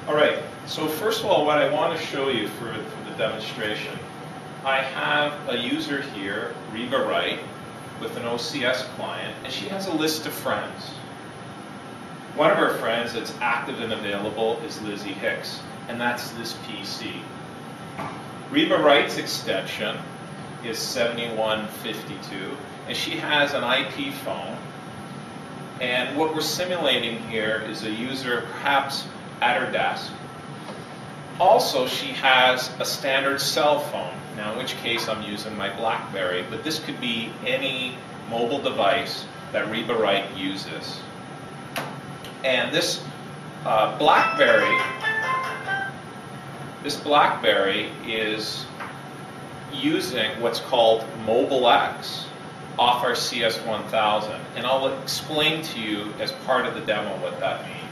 Alright, so first of all, what I want to show you for the demonstration, I have a user here, Reba Wright, with an OCS client, and she has a list of friends. One of her friends that's active and available is Lizzie Hicks, and that's this PC. Reba Wright's extension is 7152, and she has an IP phone. And what we're simulating here is a user perhaps at her desk. Also, she has a standard cell phone, now in which case I'm using my BlackBerry, but this could be any mobile device that Reba Wright uses. And this BlackBerry is using what's called Mobile X off our CS1000, and I'll explain to you as part of the demo what that means.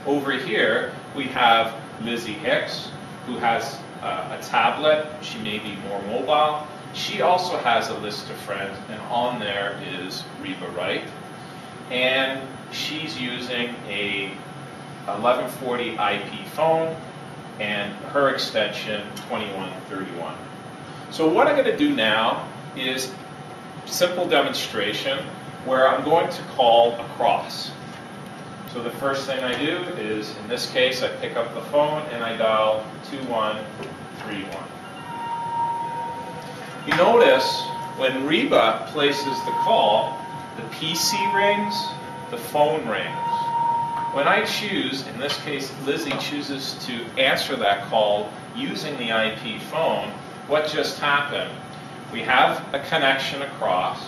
Over here we have Lizzie Hicks, who has a tablet. She may be more mobile. She also has a list of friends, and on there is Reba Wright, and she's using a 1140 IP phone and her extension 2131. So what I'm going to do now is simple demonstration where I'm going to call across. So the first thing I do is, in this case, I pick up the phone and I dial 2131. You notice when Reba places the call, the PC rings, the phone rings. When I choose, in this case Lizzie chooses to answer that call using the IP phone, what just happened? We have a connection across,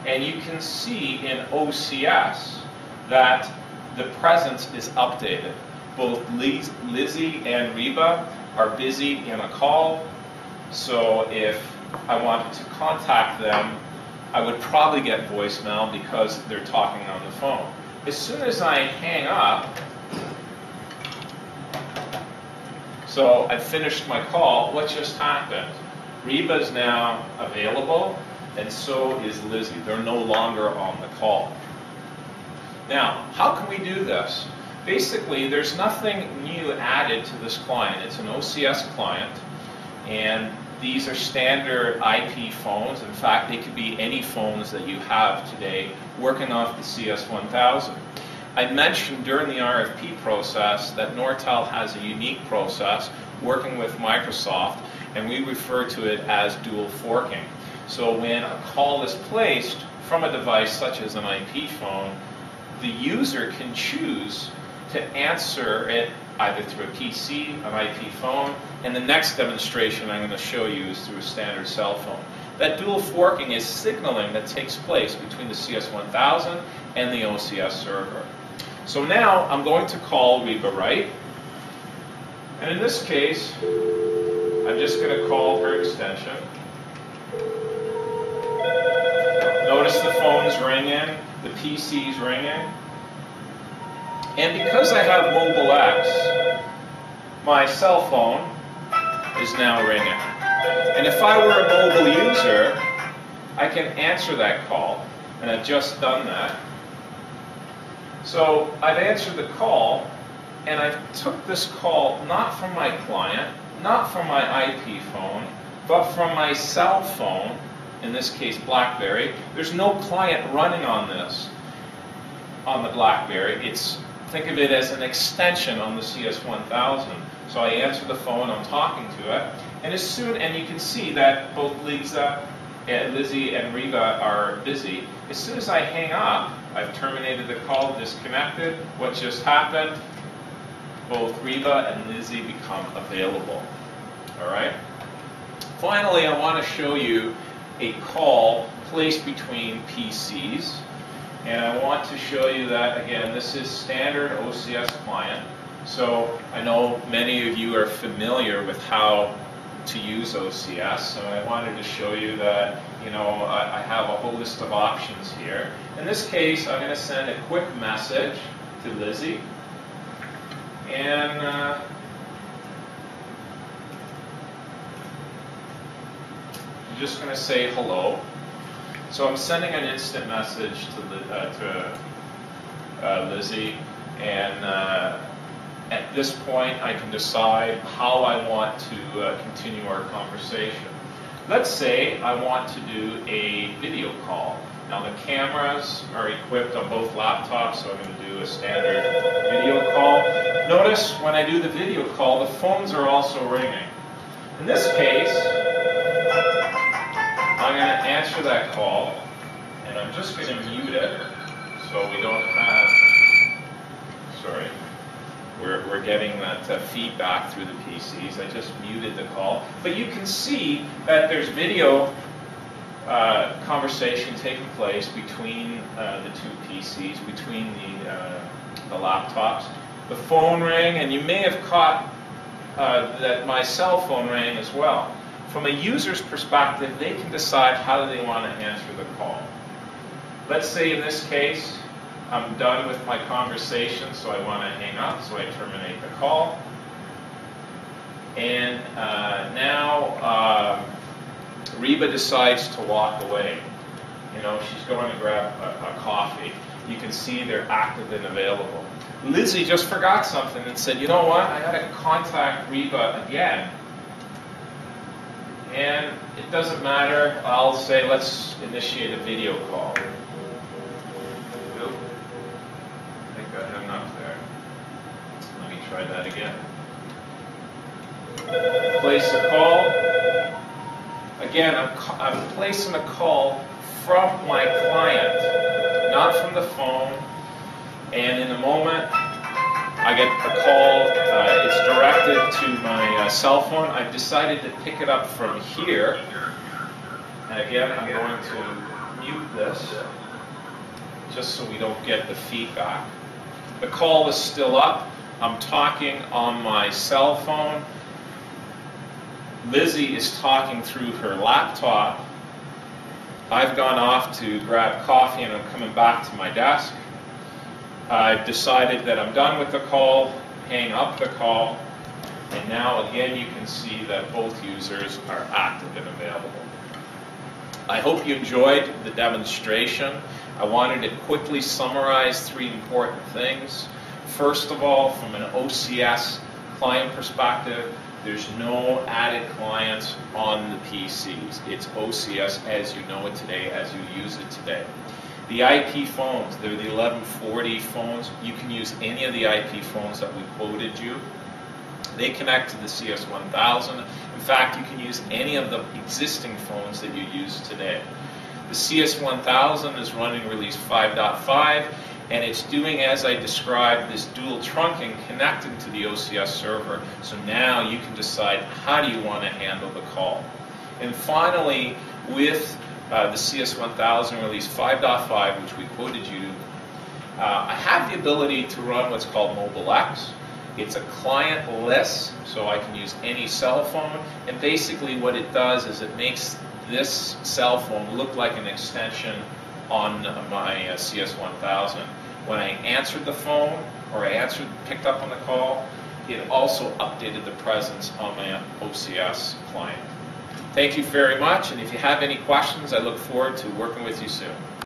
and you can see in OCS that the presence is updated. Both Lizzie and Reba are busy in a call, so if I wanted to contact them, I would probably get voicemail because they're talking on the phone. As soon as I hang up, so I finished my call, what just happened? Reba is now available, and so is Lizzie. They're no longer on the call. Now, how can we do this? Basically, there's nothing new added to this client. It's an OCS client, and these are standard IP phones. In fact, they could be any phones that you have today working off the CS1000. I mentioned during the RFP process that Nortel has a unique process working with Microsoft, and we refer to it as dual forking. So when a call is placed from a device such as an IP phone, the user can choose to answer it either through a PC, an IP phone, and the next demonstration I'm going to show you is through a standard cell phone. That dual forking is signaling that takes place between the CS1000 and the OCS server. So now I'm going to call Reba Wright, and in this case I'm just going to call her extension. Notice the phone's ringing, the PC's ringing. And because I have Mobile X, my cell phone is now ringing. And if I were a mobile user, I can answer that call, and I've just done that. So I've answered the call, and I took this call not from my client, not from my IP phone, but from my cell phone, in this case BlackBerry. There's no client running on this, on the BlackBerry. Think of it as an extension on the CS1000. So I answer the phone, I'm talking to it, and you can see that both Lizzie and Reba are busy. As soon as I hang up, I've terminated the call, disconnected. What just happened? Both Reba and Lizzie become available. All right? Finally, I want to show you a call placed between PCs. And I want to show you that, again, this is standard OCS client. So I know many of you are familiar with how to use OCS. So I wanted to show you that, I have a whole list of options here. In this case, I'm going to send a quick message to Lizzie. And I'm just going to say hello. So I'm sending an instant message to Lizzie, and at this point, I can decide how I want to continue our conversation. Let's say I want to do a video call. Now the cameras are equipped on both laptops, so I'm going to do a standard video call. Notice when I do the video call, the phones are also ringing. In this case, I'm going to answer that call, and I'm just going to mute it so we don't have, sorry, we're getting that feedback through the PCs. I just muted the call. But you can see that there's video conversation taking place between the two PCs, between the laptops. The phone rang, and you may have caught that my cell phone rang as well. From a user's perspective, they can decide how do they want to answer the call. Let's say in this case, I'm done with my conversation, so I want to hang up, so I terminate the call. And now Reba decides to walk away. You know, she's going to grab a coffee. You can see they're active and available. Lizzie just forgot something and said, you know what, I got to contact Reba again. And it doesn't matter, I'll say let's initiate a video call. Got him up there. Let me try that again. Place a call. Again, I'm placing a call from my client, not from the phone. And in a moment, I get a call. It's directed to my cell phone. I've decided to pick it up from here. And again, I'm going to mute this just so we don't get the feedback. The call is still up. I'm talking on my cell phone. Lizzie is talking through her laptop. I've gone off to grab coffee and I'm coming back to my desk. I've decided that I'm done with the call, hang up the call, and now again you can see that both users are active and available. I hope you enjoyed the demonstration. I wanted to quickly summarize 3 important things. First of all, from an OCS client perspective, there's no added clients on the PCs. It's OCS as you know it today, as you use it today. The IP phones, they're the 1140 phones. You can use any of the IP phones that we quoted you. They connect to the CS1K. In fact, you can use any of the existing phones that you use today. The CS1K is running release 5.5, and it's doing, as I described, this dual trunking connecting to the OCS server. So now you can decide how do you want to handle the call. And finally, with the CS1K release 5.5, which we quoted you, I have the ability to run what's called Mobile X. It's a clientless, so I can use any cell phone. And basically what it does is it makes this cell phone look like an extension on my CS1000. When I answered the phone, or I picked up on the call, it also updated the presence on my OCS client. Thank you very much, and if you have any questions, I look forward to working with you soon.